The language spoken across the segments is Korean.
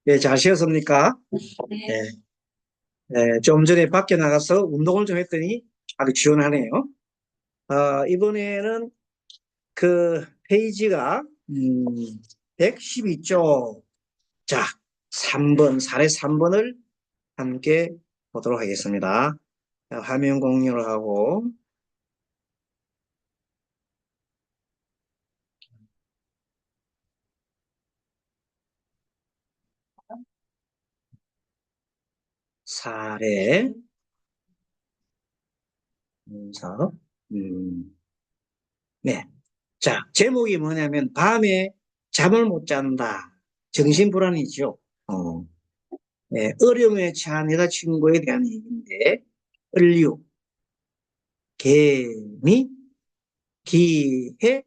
예, 잘 쉬었습니까? 예, 좀 전에 밖에 나가서 운동을 좀 했더니 아주 시원하네요. 이번에는 그 페이지가 112쪽. 자, 3번, 사례 3번을 함께 보도록 하겠습니다. 자, 화면 공유를 하고 사례 4. 네. 자, 제목이 뭐냐면 밤에 잠을 못 잔다. 정신불안이죠. 어, 네, 어려움에 처한 여자친구에 대한 얘기인데, 을류, 개미, 기해,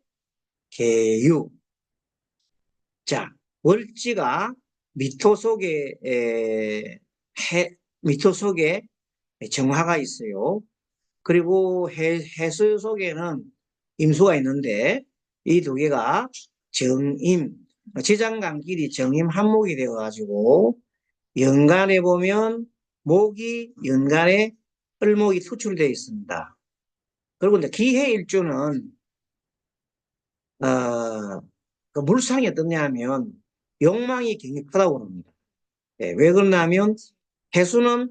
개유. 자, 월지가 미토 속에, 미토 속에 정화가 있어요. 그리고 해수 속에는 임수가 있는데, 이 두 개가 정임, 지장간길이 정임 한목이 되어가지고, 연간에 보면 목이 연간에 을목이 투출되어 있습니다. 그리고 이제 기해일주는 그 물상이 어떠냐 하면 욕망이 굉장히 크다고 합니다. 예, 왜 그러냐면 해수는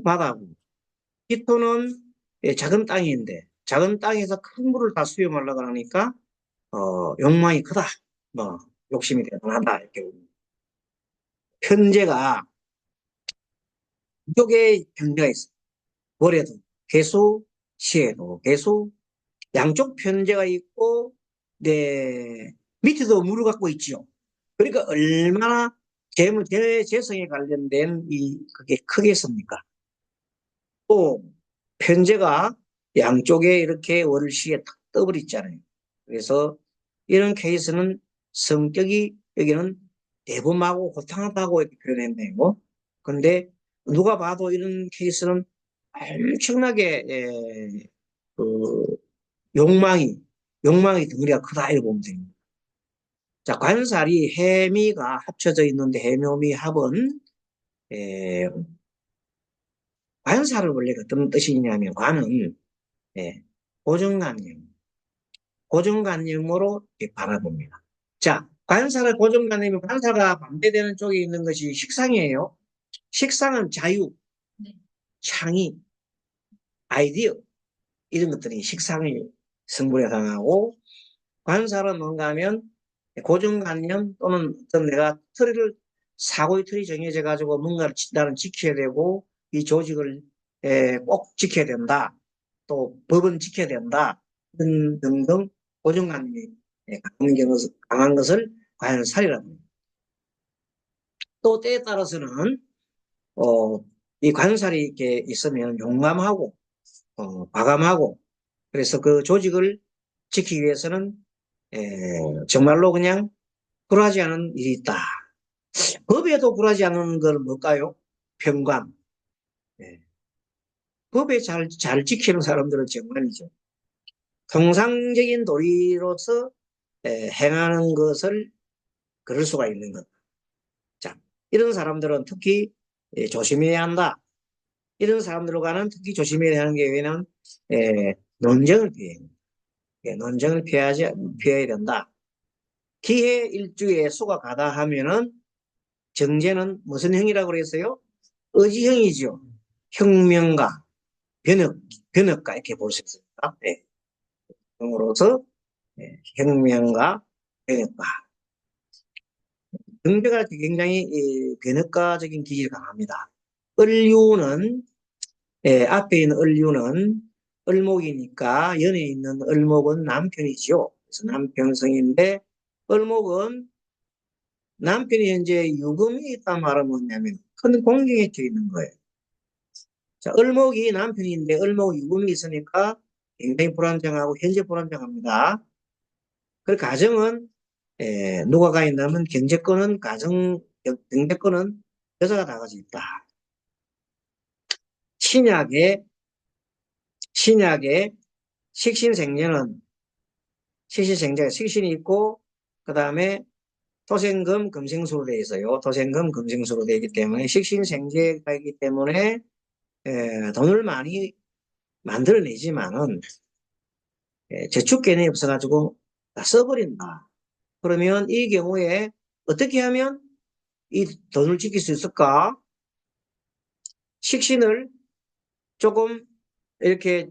바다고 기토는 작은 땅인데 작은 땅에서 큰 물을 다 수용하려고 하니까 욕망이 크다. 뭐 욕심이 대단하다 이렇게 봅니다. 편제가 이쪽에 편제가 있어요. 월에도 개수, 시에도 개수, 양쪽 편제가 있고, 네, 밑에도 물을 갖고 있죠. 그러니까 얼마나 재성에 관련된 그게 크겠습니까? 또, 편제가 양쪽에 이렇게 월시에 탁 떠버렸잖아요. 그래서 이런 케이스는 성격이 여기는 대범하고 호탕하다고 이렇게 표현했네요. 근데 누가 봐도 이런 케이스는 엄청나게 그 욕망이 욕망의 덩어리가 크다 이렇게 보면 됩니다. 자, 관살이 해미가 합쳐져 있는데 해묘미 합은 에, 관살을 원래 어떤 뜻이냐면 관은 예, 고정관념, 고정관념으로 바라봅니다. 자, 관살의 고정관념이 관사가 반대되는 쪽에 있는 것이 식상이에요. 식상은 자유, 창의, 아이디어 이런 것들이 식상의 성분에 해당하고 관살은 뭔가 하면 고정관념 또는 어떤 내가 사고의 틀이 정해져 가지고 뭔가를 나는 지켜야 되고 이 조직을 꼭 지켜야 된다. 또 법은 지켜야 된다. 등등 고정관념이 강한 것을 관살이라고 합니다. 또 때에 따라서는 어, 이 관살이 이렇게 있으면 용감하고 과감하고 그래서 그 조직을 지키기 위해서는 정말로 그냥 굴하지 않은 일이 있다. 법에도 굴하지 않은 건 뭘까요? 평강. 예. 법에 잘 지키는 사람들은 정말이죠. 통상적인 도리로서 행하는 것을 그럴 수가 있는 것. 자, 이런 사람들은 특히 조심해야 한다. 이런 사람들과는 특히 조심해야 하는 게 왜냐면 논쟁을 피해. 논쟁을 피해야 된다. 기해 일주에 수가 가다 하면은 정제는 무슨 형이라고 그랬어요? 의지형이죠. 혁명가, 변혁가 이렇게 볼 수 있습니다. 네. 으로서 혁명가, 변혁가. 등대가 굉장히 변혁가적인 기질이 강합니다. 을류는 앞에 있는 을류는 을목이니까 연에 있는 을목은 남편이죠. 그래서 남편성인데 을목은 남편이 현재 유금이 있단 말은 뭐냐면 큰 공경에 처해 있는 거예요. 자, 을목이 남편인데 을목 유금이 있으니까 굉장히 불안정하고 현재 불안정합니다. 그 가정은 누가 가 있냐면 경제권은 경제권은 여자가 다 가지고 있다. 신약의 식신생제는 식신이 있고 그 다음에 토생금 금생수로 되어 있어요. 토생금 금생수로 되어 있기 때문에 식신생제가 있기 때문에 돈을 많이 만들어내지만은 저축 개념이 없어가지고 다 써버린다. 그러면 이 경우에 어떻게 하면 이 돈을 지킬 수 있을까? 식신을 조금 이렇게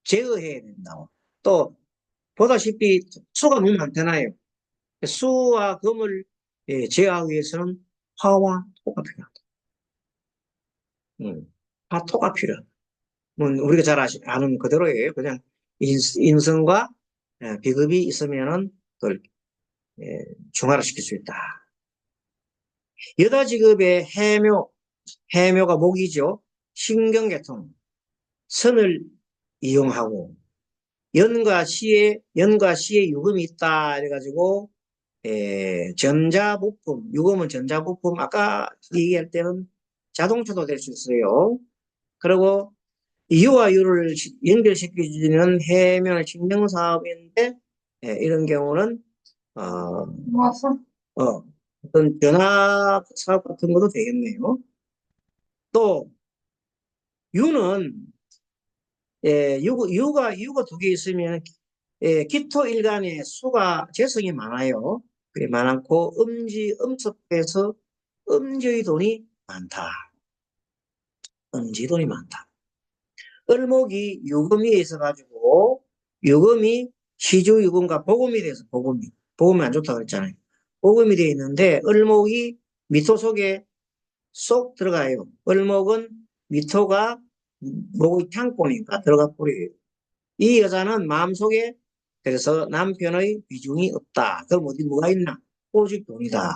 제어해야 된다고. 또 보다시피 수가 너무 많잖아요. 수와 금을 제어하기 위해서는 화와 토가 필요하다. 화, 토가 필요하다. 우리가 잘 아는 그대로예요. 그냥 인성과 비급이 있으면은 그걸 중화를 시킬 수 있다. 여다지급의 해묘가 목이죠. 신경계통, 선을 이용하고 연과 시에 유금이 있다. 이래가지고 전자부품, 유금은 전자부품. 아까 얘기할 때는 자동차도 될 수 있어요. 그리고 이유와 유를 연결시켜주는 해면 신경사업인데 이런 경우는 어떤 변화 사업 같은 것도 되겠네요. 또 유는 유가 두 개 있으면 기토일간에 수가 재성이 많아요. 그래 많고 음습해서 음지의 돈이 많다. 음지의 돈이 많다. 을목이 유금이 있어가지고 유금이 시주유금과 복음이 돼서 복음이 안 좋다고 그랬잖아요. 복음이 되어 있는데 을목이 미토 속에 쏙 들어가요. 을목은 미토가 목의 창고니까 들어가 버려요. 이 여자는 마음속에 그래서 남편의 비중이 없다. 그럼 어디 뭐가 있나? 오직 돈이다.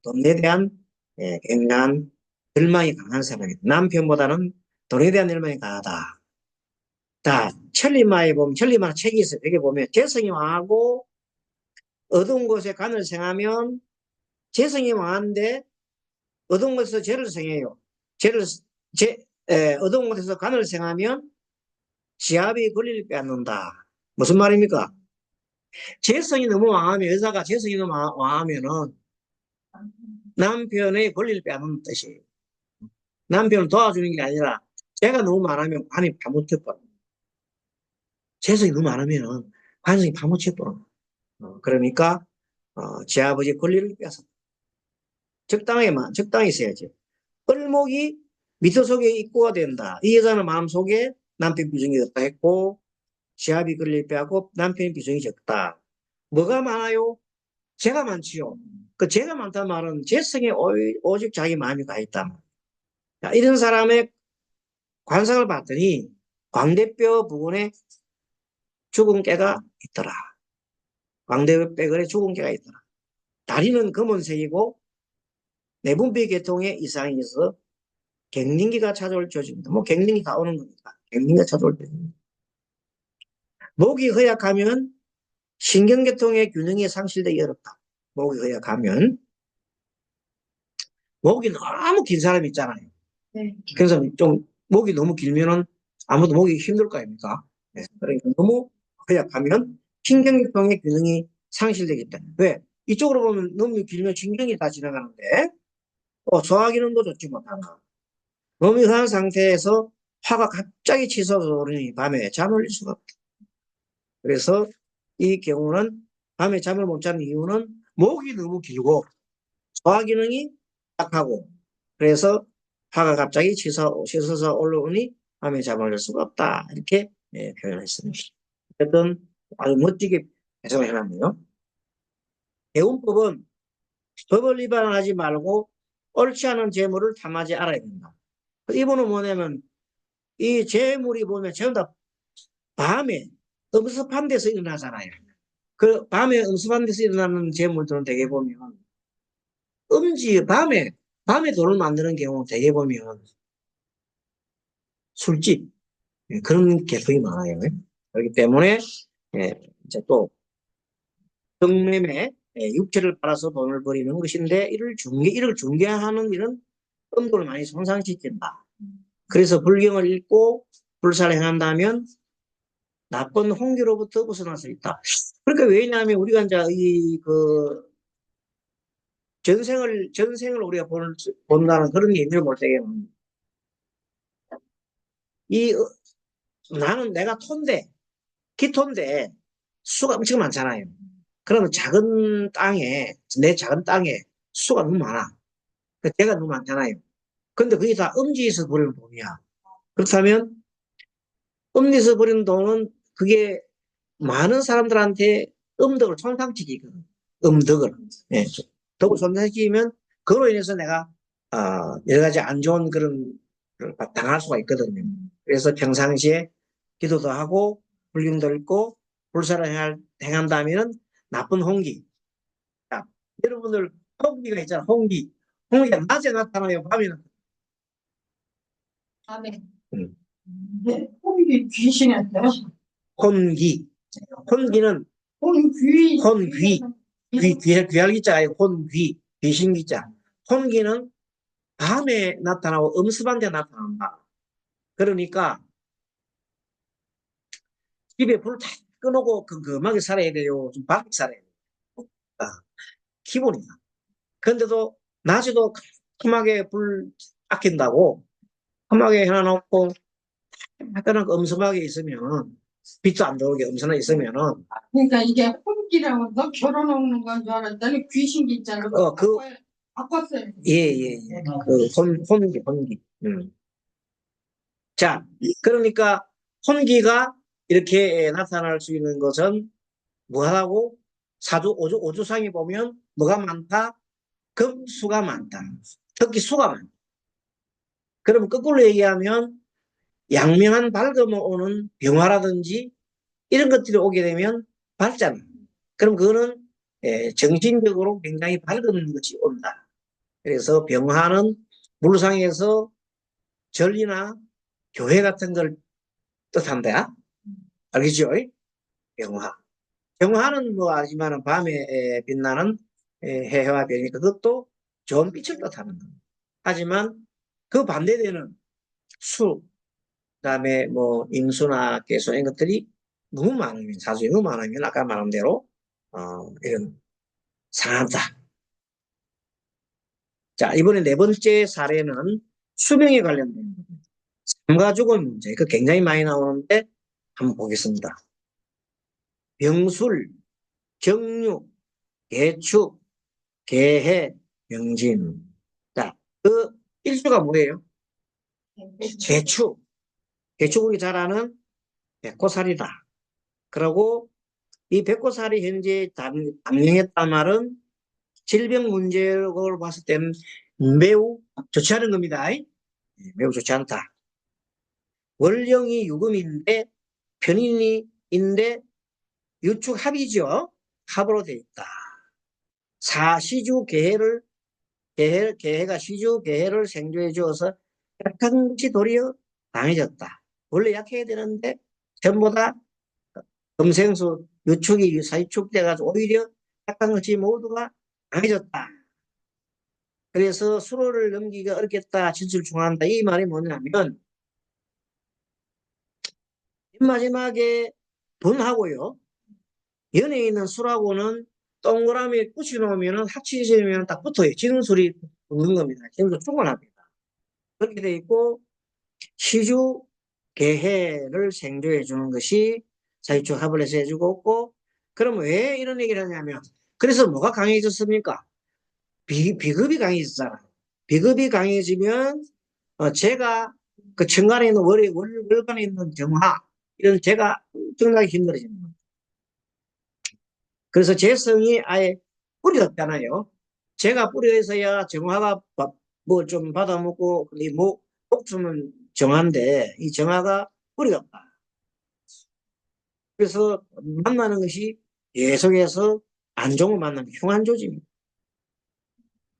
돈에 대한 굉장한 열망이 강한 사람이다. 남편보다는 돈에 대한 열망이 강하다. 자, 천리마에 보면 천리마 책이 있어요. 여기 보면 재성이 왕하고 어두운 곳에 간을 생하면 재성이 왕한데 어두운 곳에서 죄를 생해요. 어두운 곳에서 간을 생하면 지압이 권리를 빼앗는다. 무슨 말입니까? 재성이 너무 왕하면, 여자가 재성이 너무 왕하면은 남편의 권리를 빼앗는 뜻이에요. 남편을 도와주는 게 아니라 제가 너무 많으면 관이 파묻혀버려. 재성이 너무 많으면 관성이 파묻혀버려. 그러니까 제 아버지 권리를 빼앗아. 적당히 있어야지. 을목이 미터 속에 입고가 된다. 이 여자는 마음속에 남편 비중이 없다 했고 지압이 권리를 빼앗고 남편 비중이 적다. 뭐가 많아요? 죄가 많지요. 그 죄가 많다는 말은 죄성에 오직 자기 마음이 가 있다. 자, 이런 사람의 관상을 봤더니 광대뼈 부분에 죽은 깨가 있더라. 광대뼈근에 죽은 깨가 있더라. 다리는 검은색이고 내분비 계통에 이상이 있어 갱년기가 찾아올 조짐입니다. 뭐 갱년기가 오는 겁니다. 갱년기가 찾아올 조짐입니다. 목이 허약하면 신경계통의 균형이 상실되기 어렵다. 목이 허약하면 목이 너무 긴 사람이 있잖아요. 네. 그래서 좀 목이 너무 길면은 아무도 목이 힘들 거 아닙니까? 네. 그러니까 너무 허약하면 신경계통의 균형이 상실되겠다. 왜? 이쪽으로 보면 너무 길면 신경이 다 지나가는데 소화기능도 좋지 못한다. 너무 이상한 상태에서 화가 갑자기 치솟아 오르니 밤에 잠을 잘 수가 없다. 그래서 이 경우는 밤에 잠을 못 자는 이유는 목이 너무 길고 소화기능이 약하고 그래서 화가 갑자기 치솟아 올라오니 밤에 잠을 잘 수가 없다. 이렇게 표현했습니다. 어쨌든 아주 멋지게 해석을 해놨네요. 대운법은 법을 위반하지 말고 옳지 않은 재물을 탐하지 않아야 된다. 이분은 뭐냐면 이 재물이 보면 전부 다 밤에 엄습한 데서 일어나잖아요. 그 밤에 엄습한 데서 일어나는 재물들은 대개 보면 밤에 돈을 만드는 경우 대개 보면 술집 그런 계통이 많아요. 그렇기 때문에 이제 또 성매매 육체를 팔아서 돈을 벌이는 것인데 이를 중개하는 일은 음도를 많이 손상시킨다. 그래서 불경을 읽고 불사를 행한다면 나쁜 홍기로부터 벗어날 수 있다. 그러니까 왜냐하면 우리가 이제 전생을 우리가 본다는 그런 게 있는 볼 때에는 나는 내가 토인데, 기토인데 수가 엄청 많잖아요. 그러면 내 작은 땅에 수가 너무 많아. 개가 너무 많잖아요. 근데 그게 다 음지에서 버리는 돈이야. 그렇다면 음지에서 버리는 돈은 그게 많은 사람들한테 음덕을 손상시키거든. 음덕을. 예. 덕을 손상시키면 그로 인해서 내가 여러 가지 안 좋은 그런 걸 당할 수가 있거든요. 그래서 평상시에 기도도 하고 불경도 읽고 불사를 행한다면 나쁜 홍기. 자, 여러분들 홍기가 있잖아. 홍기가 낮에 나타나요? 밤에 나타나요? 밤에. 음. 네, 혼이 귀신한테요? 혼기. 혼기는 혼귀. 혼귀. 귀할 기자 아니고 혼귀. 귀신 기자. 혼기는 밤에 나타나고 음습한 데 나타난다. 그러니까 집에 불 다 꺼놓고 건강하게 살아야 돼요. 좀 밝게 살아야 돼요. 아, 기본이야. 근데도 낮에도 큼하게 불 아낀다고 큼하게 해놔놓고 약간은 음습하게 있으면 빛도 안 들어오게 음습하게 있으면은 그러니까 이게 혼기라고 너 결혼하는 건 줄 알았더니 귀신기 있잖아. 바꿨어요. 예. 혼기. 자, 그러니까 혼기가 이렇게 나타날 수 있는 것은 뭐하고 오주상에 보면 뭐가 많다? 금수가 많다. 특히 수가 많다. 그럼 거꾸로 얘기하면 양명한 밝음을 오는 병화라든지 이런 것들이 오게 되면 밝잖아. 그럼 그거는 정신적으로 굉장히 밝은 것이 온다. 그래서 병화는 물상에서 절이나 교회 같은 걸 뜻한다. 알겠죠? 병화. 병화는 뭐 알지만은 밤에 빛나는 해와 별이니까 그것도 좋은 빛을 뜻하는 겁니다. 하지만 그 반대되는 수, 그다음에 뭐 임수나 개수 이런 것들이 너무 많으면 사주에 너무 많으면 아까 말한 대로 이런 상하다. 자, 이번에 네 번째 사례는 수명에 관련된 겁니다. 삶과 죽음 문제. 그 굉장히 많이 나오는데 한번 보겠습니다. 병술, 정육, 개축, 개해, 명진. 자, 그 일수가 뭐예요? 개축. 개축이 잘 아는 백호살이다. 그리고 이 백호살이 현재 담령했단 말은 질병 문제를 봤을 때는 매우 좋지 않은 겁니다. 매우 좋지 않다. 월령이 유금인데 편인이인데 유축합이죠. 합으로 되어 있다. 사시주 계해가 시주 계해를 생조해 주어서 약한 것이 도리어 강해졌다. 원래 약해야 되는데 전부 다 금생수 유축이 사유축돼가지고 오히려 약한 것이 모두가 강해졌다. 그래서 수로를 넘기기가 어렵겠다. 진술중한다. 이 말이 뭐냐면 마지막에 돈하고요. 연에 있는 술하고는 동그라미 붙여놓으면 합치지면 딱 붙어요. 진술이 붙는 겁니다. 진술 충분합니다. 그렇게 돼 있고 시주 개해를 생조해 주는 것이 사유축 합을 해서 해주고 있고 그럼 왜 이런 얘기를 하냐면 그래서 뭐가 강해졌습니까? 비급이 강해졌잖아요. 비급이 강해지면 제가 그 천간에 있는 월간에 있는 정화 이런 제가 엄청나게 힘들어집니다. 그래서 제 성이 아예 뿌리 없잖아요. 제가 뿌리가 있어야 정화가 뭐 좀 받아먹고 목숨은 정화인데 이 정화가 뿌리가 없다. 그래서 만나는 것이 계속해서 안 좋은 거 만나면 흉한 조짐입니다.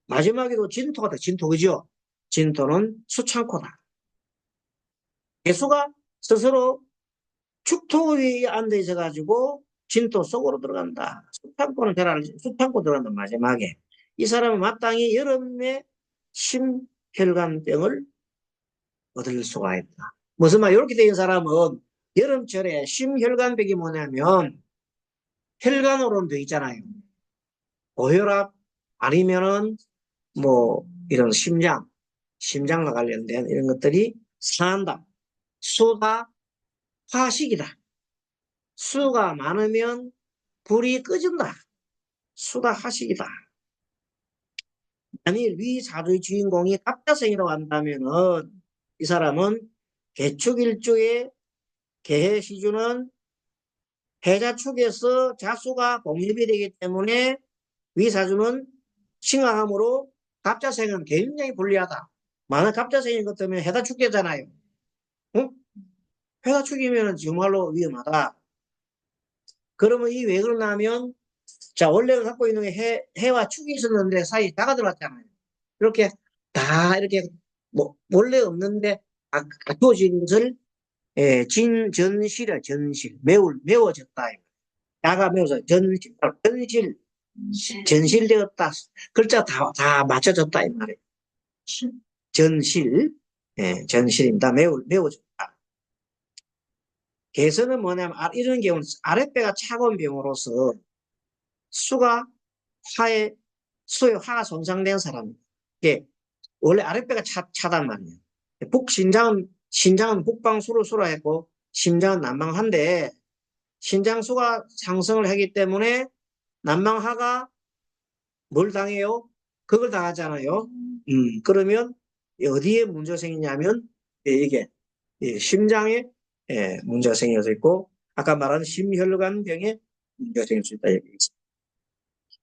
마지막에도 진토가 다 진토 그죠? 진토는 수창코다. 개수가 스스로 축토 위에 앉아 있어가지고 진토 속으로 들어간다. 수창코 들어간다 마지막에. 이 사람은 마땅히 여름에 심혈관병을 얻을 수가 있다. 무슨 말, 이렇게 된 사람은 여름철에 심혈관백이 뭐냐면 혈관으로는 돼 있잖아요. 고혈압 아니면은 뭐 이런 심장과 관련된 이런 것들이 상한다. 수가 화식이다. 수가 많으면 불이 꺼진다. 수가 화식이다. 만일 위 사주의 주인공이 갑자생이라고 한다면은 이 사람은 개축일주의 개해시주는 해자축에서 자수가 공립이 되기 때문에 위 사주는 신강함으로 갑자생은 굉장히 불리하다. 만약 갑자생인 것 때문에 해자축되잖아요. 응? 해자축이면 정말로 위험하다. 그러면 이 왜 그러냐면 자 원래 갖고 있는 게 해와 축이 있었는데 사이 다가 들어왔잖아요. 이렇게 다 이렇게 뭐 원래 없는데 갖춰진 것을 진전실이야. 전실 메워졌다. 야가 메워서 전실되었다. 글자 다 맞춰졌다 이 말이에요. 전실 전실입니다. 메워졌다. 개선은 뭐냐면 이런 경우는 아랫배가 차가운 병으로서 수가 수의 화가 손상된 사람입니다. 원래 아랫배가 차단 말이에요. 신장은 북방수로 했고 심장은 난방한데 신장수가 상승을 하기 때문에 난방하가 뭘 당해요? 그걸 당하잖아요. 그러면 어디에 문제가 생기냐면 이게 심장에 문제가 생겨서 있고 아까 말한 심혈관병에 문제가 생길 수 있다.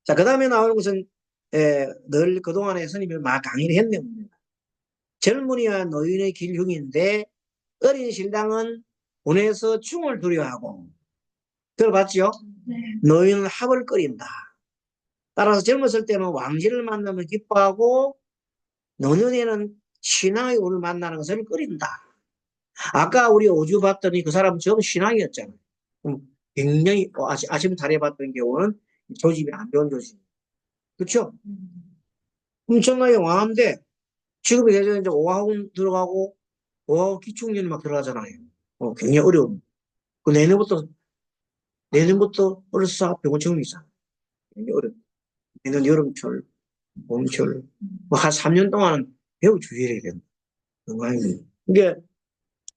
자, 그 다음에 나오는 것은 늘 그동안에 스님이 막 강의를 했네요. 젊은이와 노인의 길흉인데 어린 신랑은 운에서 충을 두려워하고 들어봤죠? 네. 노인은 합을 끓인다. 따라서 젊었을 때는 왕지를 만나면 기뻐하고 노년에는 신앙의 운을 만나는 것을 끓인다. 아까 우리 오주 봤더니 그 사람은 전 신앙이었잖아요. 굉장히 아침 달에 봤던 경우는 조짐이 안 좋은 조짐. 그렇죠? 엄청나게 왕한데 지금 예전에 이제 오하군 들어가고 오하군 기축년 막 들어가잖아요. 굉장히 어려운. 그 내년부터 벌써 병원처럼 있잖아. 굉장히 어려운. 내년 여름철, 봄철, 뭐한 3년 동안은 매우 주의해야 된다. 건강이. 이게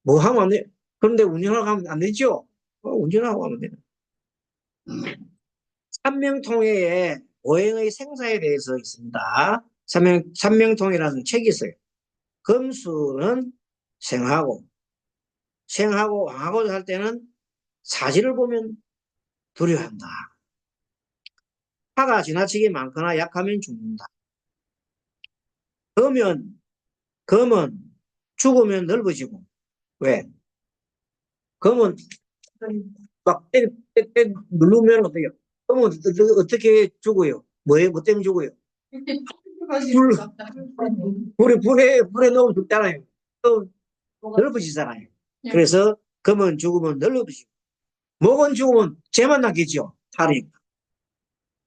뭐 하면 안 돼. 그런데 운전하고 가면 안 되죠? 운전하고 가면 돼. 삼명통해에 오행의 생사에 대해서 있습니다. 삼명통해라는 책이 있어요. 금수는 생하고 왕하고 할 때는 사지를 보면 두려워한다. 화가 지나치게 많거나 약하면 죽는다. 검은 죽으면 넓어지고. 왜? 검은 막 누르면 어때요? 검은 어떻게 죽어요? 뭐 때문에 죽어요? 불에 넣으면 죽잖아요. 또 넓어지잖아요. 그래서 검은 죽으면 넓어지고. 목은 죽으면 재만 나겠죠. 탈이.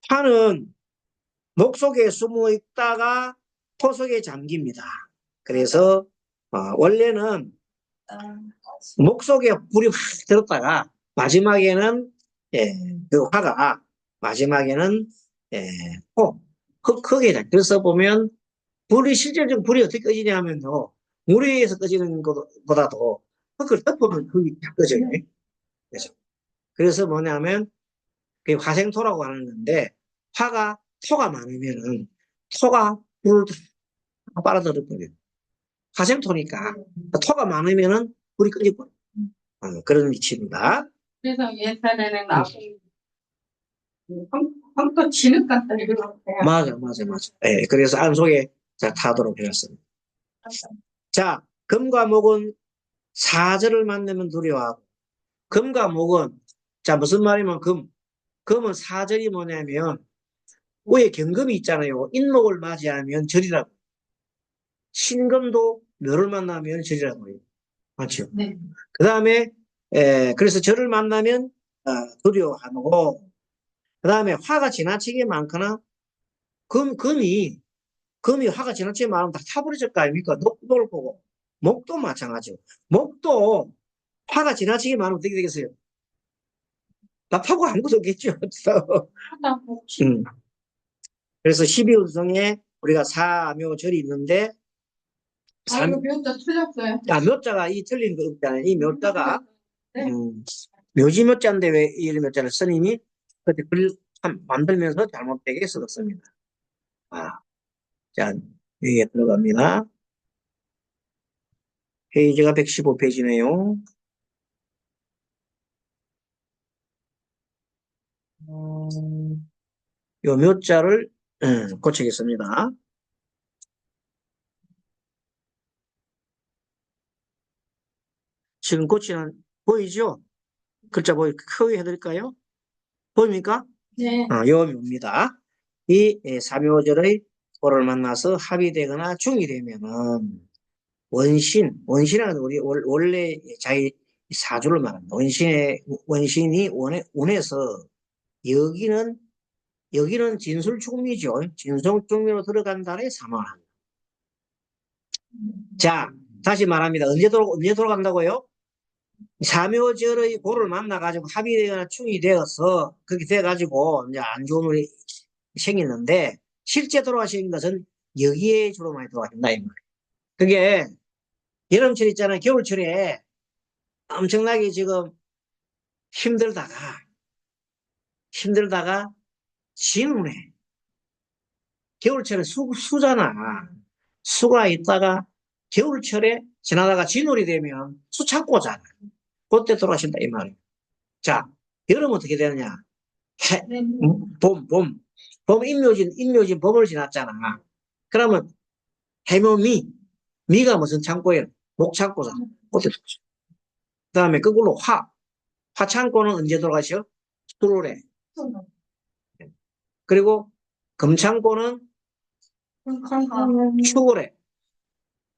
파는 목 속에 숨어 있다가 토 속에 잠깁니다. 그래서 원래는 목 속에 불이 확 들었다가 마지막에는 그 화가 마지막에는 흙에 다. 그래서 보면 실질적으로 불이 어떻게 꺼지냐면요. 물 위에서 꺼지는 것보다도 흙을 덮으면 흙이 다 꺼져요. 그래서 뭐냐면 그게 화생토라고 하는 건데 토가 많으면은 토가 불을 빨아들여 버려요. 화생토니까 토가 많으면은 불이 꺼져버려요. 그런 위치입니다. 그래서 옛날에는 펑터 진흙 같다 이러는데. 맞아. 그래서 안 속에 타도록 해놨습니다. 자, 금과 목은 사절을 만나면 두려워하고 금과 목은 무슨 말이면 금은 사절이 뭐냐면 위에 경금이 있잖아요. 인목을 맞이하면 절이라고. 신금도 묘를 만나면 절이라고 해요. 맞죠? 네. 그 다음에 그래서 절을 만나면 두려워하고 그 다음에 화가 지나치게 많거나 금이 화가 지나치게 많으면 다 타버리질 거 아닙니까? 녹을 거고. 목도 마찬가지고. 목도 파가 지나치게 많으면 어떻게 되겠어요? 나 파고 아무것도 없겠죠. 하다 복치. 그래서 12운성에 우리가 사묘절이 있는데, 아, 이거 묘자 틀렸어요. 묘자가 이 틀린 거 없잖아요. 이 묘자가, 네. 묘지 묘자인데 왜 이 묘자를 스님이 그때 글 만들면서 잘못되게 썼습니다. 자, 여기에 들어갑니다. 페이지가 115페이지네요. 요 묘자를 고치겠습니다. 지금 고치는 보이죠? 글자 크게 해드릴까요? 보입니까? 네. 요 묘입니다. 이 사묘절의 고를 만나서 합의되거나 중이 되면은 원신은 우리 원래 자기 사주를 말합니다. 원신이 운에서 여기는 진술충미죠. 진술충미로 들어간 달에 사망합니다. 자, 다시 말합니다. 언제 돌아간다고요? 사묘절의 고를 만나가지고 합의되거나 충이 되어서 그렇게 돼가지고 이제 안 좋은 일이 생기는데 실제 돌아가신 것은 여기에 주로 많이 돌아가신다 이 말이에요. 그게 여름철 있잖아요. 겨울철에 엄청나게 지금 힘들다가 진운해. 겨울철에 수잖아. 수가 있다가 겨울철에 지나다가 진울이 되면 수 찾고 오잖아. 그때 돌아가신다 이 말이에요. 자, 여름 어떻게 되느냐? 봄 인묘진 봄을 지났잖아. 그러면 해묘미, 미가 무슨 창고예요? 목창고잖아. 그때 돌아가셔. 그 다음에 거꾸로 화창고는 언제 돌아가셔? 7월에. 그리고 금창고는 6월에.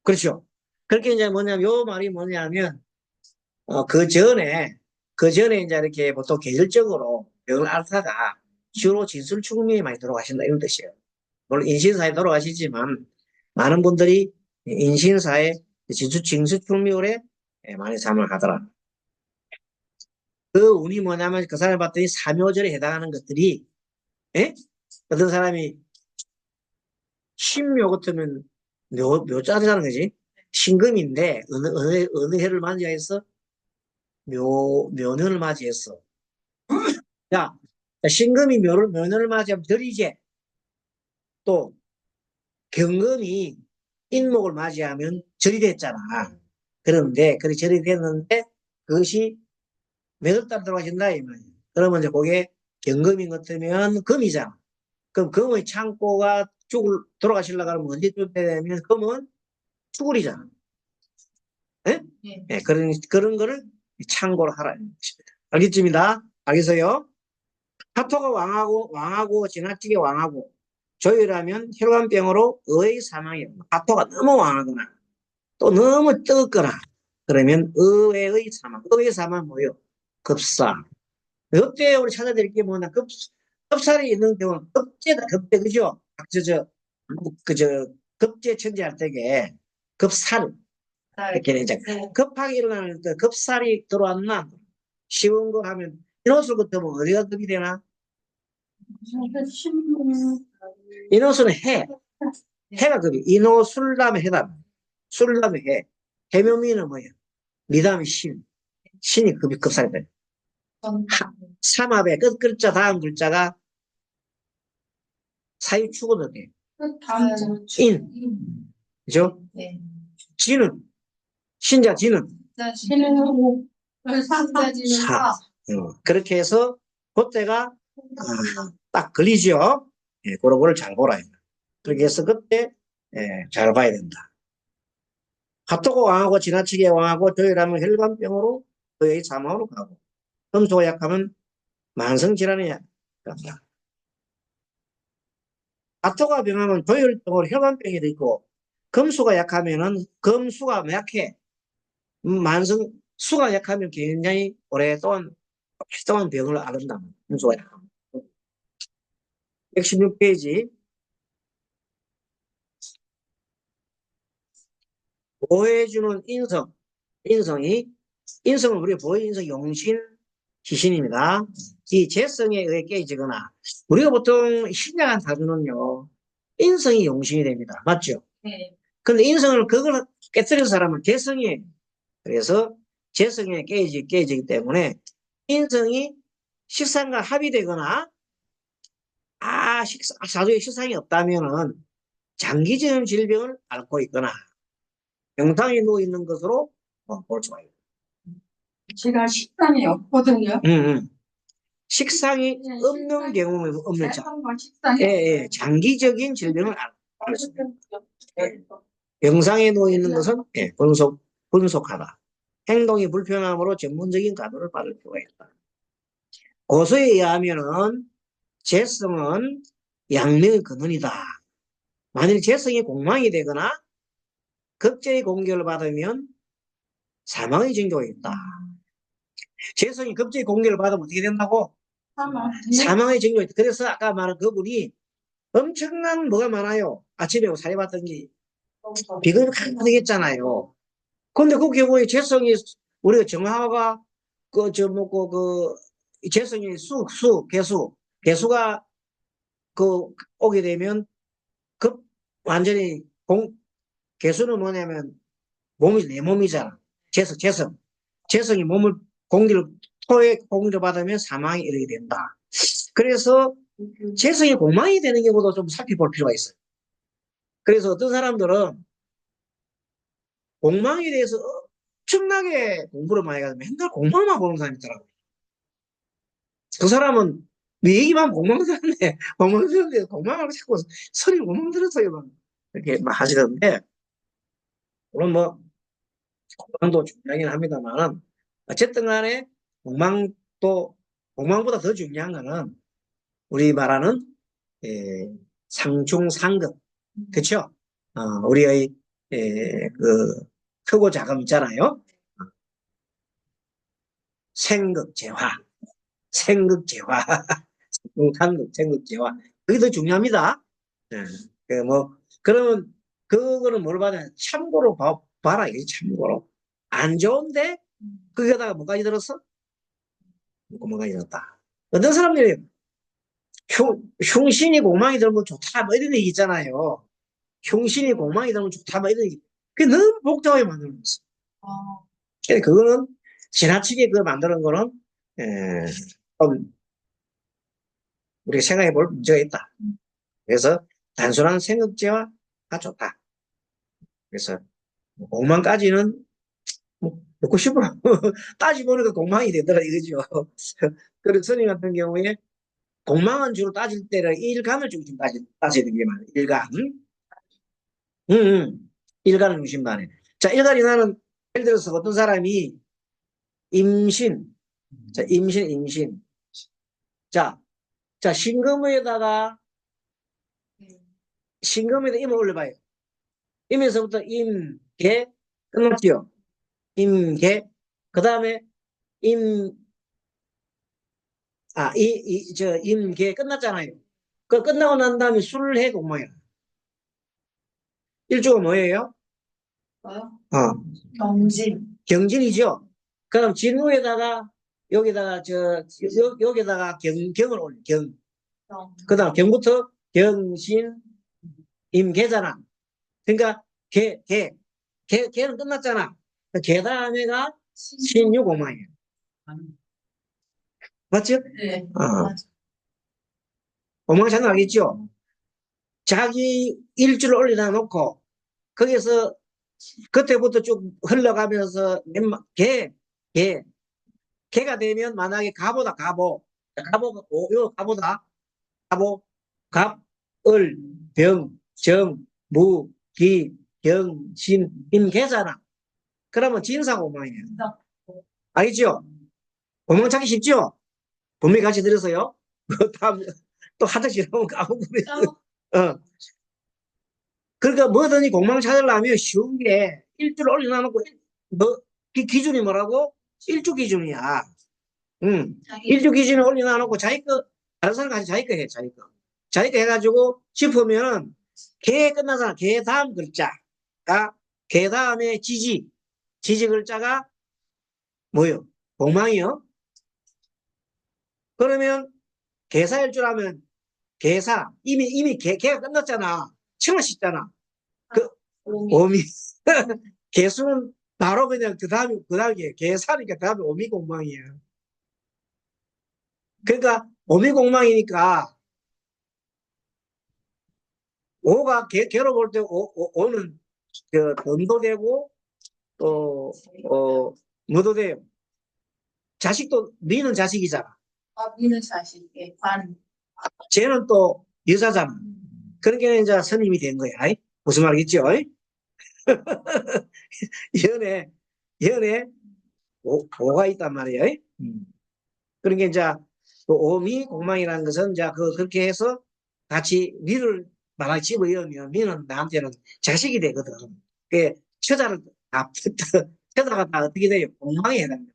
그렇죠. 그렇게 이제 뭐냐면, 요 말이 뭐냐면, 그 전에 이제 이렇게 보통 계절적으로 병을 앓다가 주로 진술충미에 많이 돌아가신다 이런 뜻이에요. 물론 인신사에 돌아가시지만 많은 분들이 인신사에 진술충미율에 많이 사망하더라. 그 운이 뭐냐면 그 사람을 봤더니 사묘절에 해당하는 것들이 예? 어떤 사람이 신묘 같으면 묘자라는 거지. 신금인데 어느 해를 맞이해서 묘년을 맞이했어. 야, 신금이 묘년을 맞이하면 들이제 또 경금이 인목을 맞이하면 절이 됐잖아. 그런데 그렇게 절이 됐는데 그것이 몇월 달 들어가신다 이 말이야. 그러면 이제 그게 경금인 것 같으면 금이잖아. 그럼 금의 창고가 돌아가시려고 하면 언제쯤 되면 금은 죽을이잖아. 예? 예, 그런 거를 참고를 하라는 것입니다. 알겠습니다. 알겠어요? 사토가 왕하고 지나치게 왕하고 조율하면 혈관병으로 의의 사망이에요. 사토가 너무 왕하거나 또 너무 뜨겁거나 그러면 의의 사망. 의의 사망은 뭐예요? 급사. 이때 우리 찾아드릴 게 뭐냐? 급살이 있는 경우는 급제, 그죠? 급제 천지할 때게 급살. 이렇게 이제 급하게 일어나는 때 급살이 들어왔나? 쉬운 거 하면 인호술 같으면 어디가 급이 되나? 인호술은 해가 급이. 인호술 다음에 해다. 술 다음에 해. 해묘미는 뭐예요? 미 다음에 신이 급살이 돼. 삼합의 끝 글자 다음 글자가 사유축거든요. 그죠? 지는 신자 지는 사. 그렇게 해서 그때가 딱 걸리죠. 예, 그런 거를 잘 보라. 그렇게 해서 그때 잘 봐야 된다. 핫도그 왕하고 지나치게 왕하고 조율하면 혈관병으로 거의 사망으로 가고 금수가 약하면 만성질환에 갑니다. 핫도그가 병하면 조혈병으로 혈관병이 있고 금수가 약하면은 금수가 약해. 수가 약하면 굉장히 오랫동안 병을 앓는다. 금수가 약하면. 116페이지 보호해주는 인성은 우리 보호인성 용신, 희신입니다. 이 재성에 의해 깨지거나, 우리가 보통 신령한 사주는요, 인성이 용신이 됩니다. 맞죠? 네. 근데 인성을, 그걸 깨뜨린 사람은 재성이에요. 그래서 재성에 깨지기 때문에, 인성이 식상과 합의되거나, 사주에 식상이 없다면은, 장기적인 질병을 앓고 있거나, 병상에 누워 있는 것으로 볼 수가 있습니다. 제가 식단이 없거든요. 식상이 네, 없는 경우는 없는 자. 식단이 예, 장기적인 질병을 앓고 있습니다. 병상에 누워 있는 것은 분속하다. 행동이 불편함으로 전문적인 가도를 받을 필요가 있다. 고소에 의하면은 재성은 양명의 근원이다. 만일 재성이 공망이 되거나 급제의 공격을 받으면 사망의 징조가 있다. 재성이 급제의 공격을 받으면 어떻게 된다고? 사망의 징조가 있다. 그래서 아까 말한 그분이 엄청난 뭐가 많아요. 아침에 살해봤던 게 비근이 가득했잖아요. 근데 그 경우에 재성이 우리가 정화가 재성이 개수가 오게 되면 완전히 개수는 뭐냐면 내 몸이잖아. 재성이 토에 공기를 받으면 사망에 이르게 된다. 그래서 재성이 공망이 되는 경우도 좀 살펴볼 필요가 있어요. 그래서 어떤 사람들은 공망에 대해서 엄청나게 공부를 많이 해가지고 맨날 공망만 보는 사람이 있더라고요. 그 사람은 네 얘기만 공망 들었네. 공망 들었는데 공망을 자꾸 소리 공망 들었어요. 이렇게 막 하시던데, 물론 뭐 공망도 중요하긴 합니다만 어쨌든 간에 공망보다 더 중요한 거는 우리 말하는 상중상급, 그렇죠? 우리의 그 크고 작음 있잖아요. 생극재화, 생극재화, 그게 더 중요합니다. 그러면 그거는 뭘 봐야 돼? 참고로 봐라, 이게 참고로. 안 좋은데 거기다가 뭐까지 들었어? 뭐까지 들었다. 어떤 사람들이 흉신이 공망이 들면 좋다, 뭐 이런 얘기 있잖아요. 흉신이 공망이 들면 좋다, 뭐 이런 얘기. 그게 너무 복잡하게 만드는 거어. 그거는 지나치게 그걸 만드는 거는 좀 우리가 생각해 볼 문제가 있다. 그래서 단순한 생각제화가 좋다. 그래서 공망까지는 먹고 싶어. 따지보니까 공망이 되더라 이거죠. 그래서 선생님 같은 경우에 공망은 주로 따질 때는 일간을 중심 따져야 되는 게 많아요. 일간. 일간을 중심 반에. 자, 일간이 나는 예를 들어서 어떤 사람이 임신. 자, 임신. 자, 신금에다가 임을 올려봐요. 임에서부터 임계 끝났지요. 임계. 그 다음에 임계 끝났잖아요. 그 끝나고 난 다음에 술해 공모야. 일주가 뭐예요? 경진이죠. 그럼 진후에다가 여기다가 여기다가 경을 올려. 그 다음 경부터 경신 임계잖아. 그러니까 개는 끝났잖아. 개 다음에가 신유공망이에요. 맞죠? 네. 공망 잘 알겠죠? 자기 일주를 올려다 놓고 거기서 그때부터 쭉 흘러가면서 개가 되면 만약에 갑오다. 갑오, 갑을, 병, 정, 무, 기, 경, 신, 임계잖아. 그러면 진사공망이에요. 알겠죠? 공망 찾기 쉽죠? 분명히 같이 들으세요. 또 하나씩 하면 까먹으면. 그러니까 뭐든지 공망 찾으려면 쉬운 게 일주를 올려놔놓고 기준이 뭐라고? 일주 기준이야. 일주 기준을 올려놔놓고 다른 사람 같이 자기 거 해, 자기 거. 자기 거 해가지고 싶으면은 개 끝나잖아. 개 다음 글자가 개 다음에 지지. 지지 글자가 뭐요? 공망이요? 그러면 개사일 줄 알면 개사. 이미 개가 끝났잖아. 치마 씻잖아. 그, 오미. 개수는 바로 그냥 그 다음에 개사니까 그 다음에 오미 공망이에요. 그러니까 오미 공망이니까 오가 개로 볼 때 오는 그 돈도 되고 또 뭐도 돼요. 자식도 니는 자식이잖아. 미는 자식, 예, 관. 쟤는 또 여자잖아. 그러니까 이제 선임이 된 거야. 아이? 무슨 말이겠죠? 아이? 연애 오가 있단 말이야. 아이? 그러니까 이제 그 오미 공망이라는 것은 이제 그렇게 해서 같이 니를 말아 집어넣으면 니는 나한테는 자식이 되거든. 그 처자를 다 처자가 다 어떻게 돼요? 공망이 해당돼.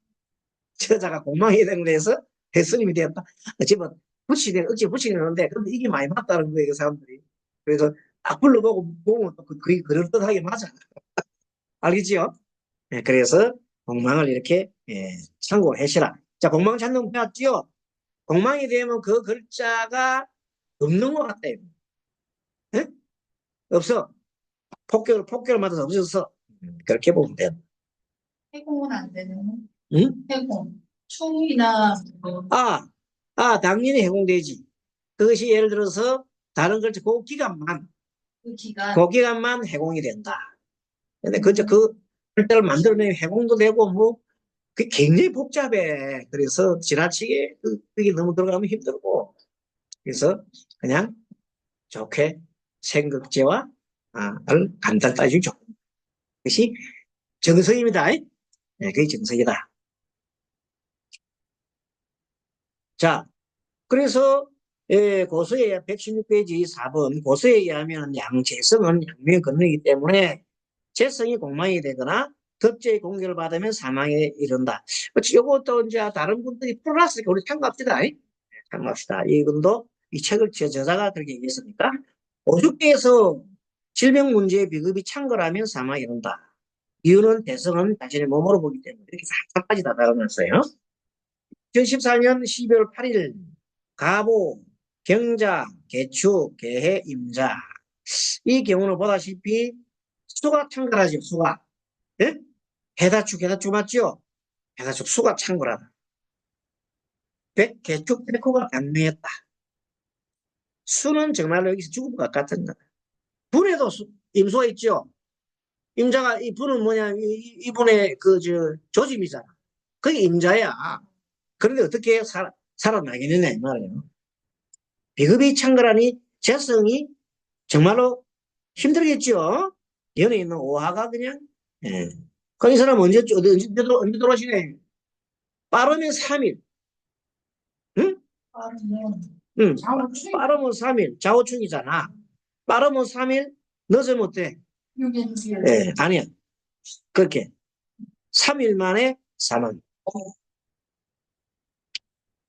처자가 공망이 해당돼서 대스님이 되었다. 어찌면 어찌 붙이는데 근데 이게 많이 맞다는 거예요, 그 사람들이. 그래서 딱 불러보고 보면 또 그게 그럴듯하게 맞아. 알겠지요? 네, 그래서 공망을 이렇게 참고하시라. 자, 공망 찾는 거 배웠지요? 공망이 되면 그 글자가 없는 것 같아요. 예? 없어. 폭격을 맞아서 없어서 그렇게 보면 돼요. 해공은 안 되는. 응? 해공. 충이나 뭐, 당연히 해공되지. 그것이 예를 들어서 다른 글자 그 기간. 해공이 된다. 근데 그 글자를 만들어내면 해공도 되고 뭐 그게 굉장히 복잡해. 그래서 지나치게 그게 너무 들어가면 힘들고 그래서 그냥 좋게 생극제와 를 간단 따지면 좋고 그것이 정석입니다. 네, 그게 정석이다. 자, 그래서 고서의 116페이지 4번 고서에 의하면 양재성은 양명의 건너이기 때문에 재성이 공망이 되거나 덕제의 공격을 받으면 사망에 이른다. 이것도 이제 다른 분들이 풀어놨으니까 우리 참고합시다. 참고합시다. 이분도 이 책을 저자가 그렇게 얘기했으니까 오죽께서 질병 문제의 비급이 창거라면 사망에 이른다. 이유는 대성은 자신의 몸으로 보기 때문에 이렇게 살짝까지 다 달아놨어요. 2014년 12월 8일 가보, 경자, 개축, 개해, 임자 이 경우는 보다시피 수가 창궐하죠. 수가. 예? 해다축 맞죠? 해다축 수가 창궐하다. 개축, 백호가 단명했다. 수는 정말로 여기서 죽음과 같은 거다. 분에도 임수가 있죠. 임자가 이 분은 뭐냐 이분의 조짐이잖아. 그게 임자야. 그런데 어떻게 살아나겠느냐 이 말이에요. 비급이 창궐하니 재성이 정말로 힘들겠죠. 연예인은 오화가 그냥 예. 그 이 사람 언제 돌아오시네. 빠르면 3일. 응? 응. 빠르면 3일. 좌우충이잖아. 빠르면 3일, 늦으면 어때? 6일. 예, 아니야. 그렇게. 3일 만에 사망.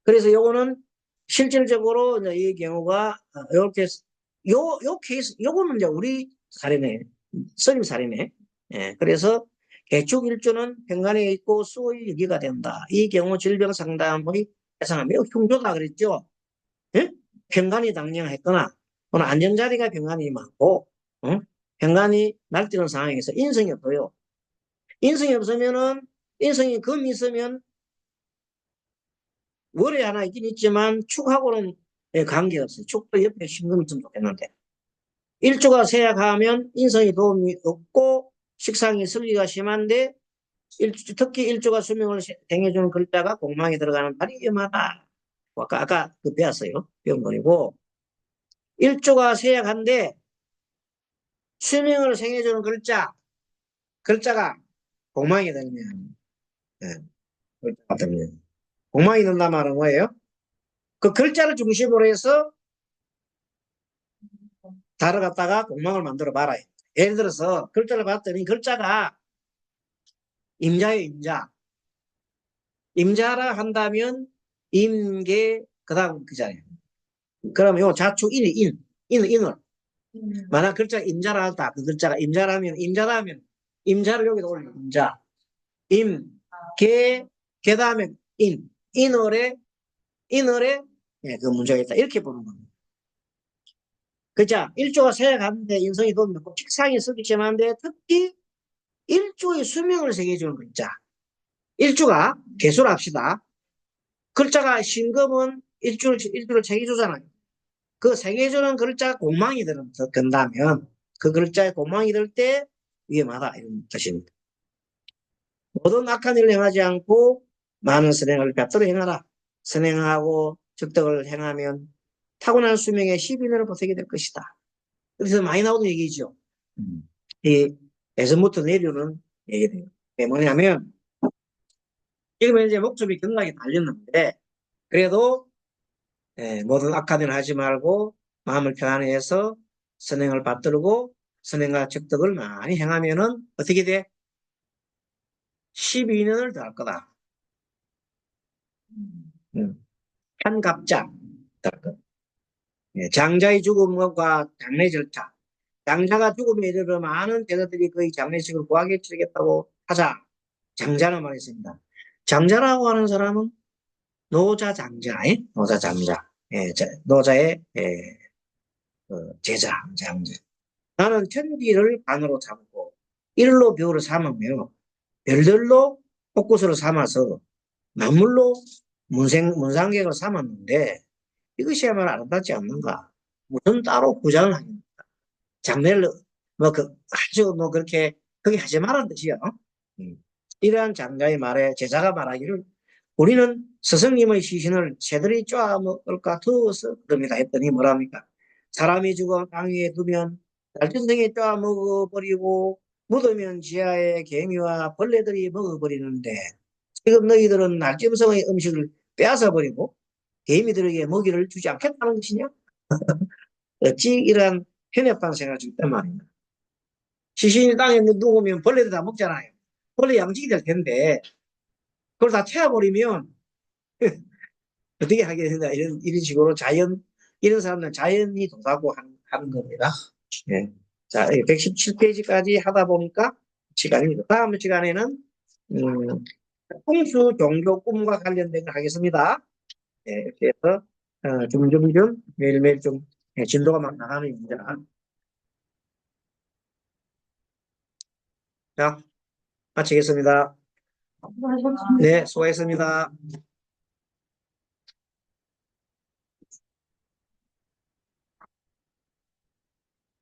그래서 요거는 실질적으로 이제 이 경우가 이렇게 요 케이스 요거는 이제 우리 사례네. 스님 사례네. 예. 그래서 개축 일주는 병간에 있고 수의 유기가 된다. 이 경우 질병 상담의 대상은 매우 흉조다 그랬죠. 예? 병간이 당뇨했거나 또는 안전자리가 병간이 많고 병간이 날뛰는 상황에서 인성이 없어요. 인성이 없으면은 인성이 금이 있으면 월에 하나 있긴 있지만 축하고는 관계없어요. 축도 옆에 신금이 있으면 좋겠는데. 일주가 세약하면 인성이 도움이 없고 식상이 설기가 심한데 특히 일주가 수명을 생해주는 글자가 공망에 들어가는 발이 위험하다. 아까 배웠어요. 배운 거이고 일주가 세약한데 수명을 생해주는 글자가 공망이 되면 글자가 되면 공망이 된다 말은 뭐예요? 그 글자를 중심으로 해서 달을 갖다가 공망을 만들어 봐라. 예를 들어서 글자를 봤더니 글자가 임자예요, 임자. 임자라 한다면 임계 그다음 그자예요. 그러면 요 자축 인을 만약 글자가 임자라 한다. 그 글자가 임자라면 임자를 여기다 올려. 임자. 임, 개 다음에 인월에 예, 그 문제가 있다. 이렇게 보는 겁니다. 그자 일조가 세어가는데 인성이 돕는 꼭 책상에 쓰기만 한데 특히 일조의 수명을 새겨주는 글자. 일주가 개수를 합시다. 글자가 신금은 일주를 새겨주잖아요. 그 새겨주는 글자 공망이 든다면 그 글자에 공망이 들 때 위험하다 이런 뜻입니다. 모든 악한 일을 행하지 않고 많은 선행을 뵙도록 행하라. 선행하고 적덕을 행하면 타고난 수명에 12년을 보태게 될 것이다. 그래서 많이 나오는 얘기죠. 이 예전부터 내려오는 얘기예요. 그게 뭐냐면 지금 이제 목숨이 경락에 달렸는데 그래도 모든 악한 일을 하지 말고 마음을 편안히 해서 선행을 받들고 선행과 적덕을 많이 행하면은 어떻게 돼? 12년을 더 할 거다. 한갑자. 장자의 죽음과 장례 절차. 장자가 죽음에 이르러 많은 대가들이 그의 장례식을 구하게 치르겠다고 하자. 장자는 말했습니다. 장자라고 하는 사람은 노자 장자, 노자 장자, 노자의 제자, 장자. 나는 천지를 반으로 삼고 일로 묘를 삼으며 별들로 폭구서를 삼아서 만물로 문상객을 삼았는데 이것이야말로 아름답지 않는가? 무슨 따로 구장을 하겠는가? 장례를 아주 그렇게 그게 하지 말라는 뜻이야. 이러한 장자의 말에 제자가 말하기를 우리는 스승님의 시신을 새들이 쪼아먹을까 두어서 그럽니다 했더니 뭐랍니까? 사람이 죽어 땅 위에 두면 날짐승이 쪼아먹어버리고 묻으면 지하에 개미와 벌레들이 먹어버리는데 지금 너희들은 날짐승의 음식을 빼앗아버리고 개미들에게 먹이를 주지 않겠다는 것이냐? 어찌 이러한 편협한 생각을 줄단 말입니다. 시신이 땅에 누우면 벌레들 다 먹잖아요. 벌레 양식이 될 텐데 그걸 다 태워버리면 어떻게 하게 된다. 이런 식으로 이런 사람들은 자연이 도사고 하는 겁니다. 예. 자, 117페이지까지 하다 보니까 시간입니다. 다음 시간에는, 풍수, 종교, 꿈과 관련된 걸 하겠습니다. 예, 이렇게 해서, 좀 매일매일 좀, 진도가 막 나가는 입니다. 자, 마치겠습니다. 네, 수고했습니다.